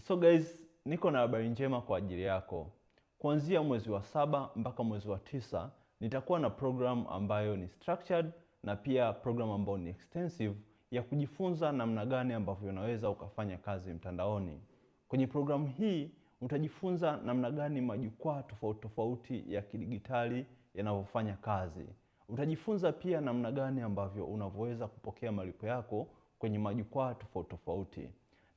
So guys, niko na habari njema kwa ajili yako. Kuanzia mwezi wa 7 mpaka mwezi wa 9 nitakuwa na program ambayo ni structured na pia program ambayo ni extensive ya kujifunza namna gani ambavyo unaweza ukafanya kazi mtandaoni. Kwenye program hii utajifunza namna gani majukwaa tofauti tofauti ya kidigitali yanavyofanya kazi. Utajifunza pia namna gani ambavyo unavyoweza kupokea malipo yako kwenye majukwaa tofauti tofauti.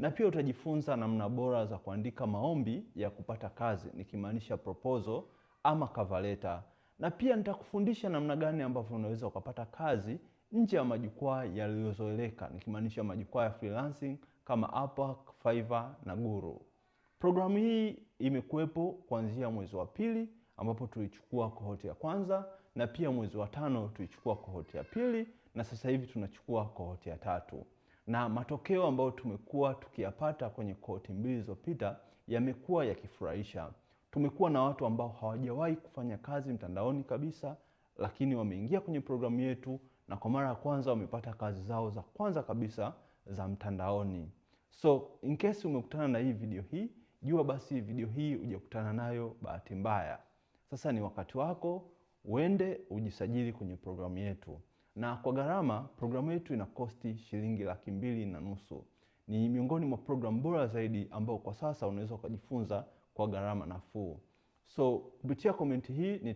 Na pia utajifunza namna bora za kuandika maombi ya kupata kazi, nikimaanisha proposal ama cover letter. Na pia nitakufundisha namna gani ambavyo unaweza ukapata kazi nje ya majukwaa yaliyozoeleka, nikimaanisha majukwaa ya freelancing kama Upwork, Fiverr na Guru. Programu hii imekuwepo kuanzia mwezi wa 2 ambapo tulichukua cohort ya kwanza, na pia mwezi wa 5 tulichukua cohort ya 2, na sasa hivi tunachukua cohort ya 3. Na matokeo ambayo tumekuwa tukiyapata kwenye cohort 2 zilizopita yamekuwa yakifurahisha. Tumekuwa na watu ambao hawajawahi kufanya kazi mtandaoni kabisa, lakini wameingia kwenye programu yetu na kwa mara ya kwanza wamepata kazi zao za kwanza kabisa za mtandaoni. So in case umekutana na hii video hii, jua basi video hii hujakutana nayo bahati mbaya. Sasa ni wakati wako uende ujisajili kwenye programu yetu. Na kwa gharama, programu yetu ina kosti shilingi 2,500. Ni miongoni mwa programu bora zaidi ambao kwa sasa unaweza kujifunza kwa gharama nafuu. So kupitia komenti hii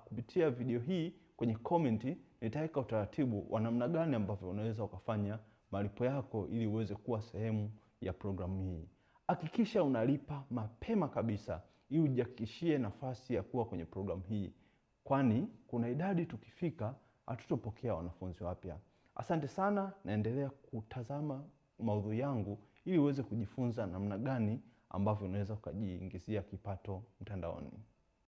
kupitia video hii kwenye komenti nitaweka utaratibu wa namna gani ambavyo unaweza ukafanya malipo yako ili uweze kuwa sehemu ya programu hii. Hakikisha unalipa mapema kabisa ili ujihakikishie nafasi ya kuwa kwenye programu hii, kwani kuna idadi tukifika hatutopokea wanafunzi wapya. Asante sana, naendelea kutazama maudhui yangu ili uweze kujifunza namna gani ambavyo unaweza kujiingizia kipato mtandaoni.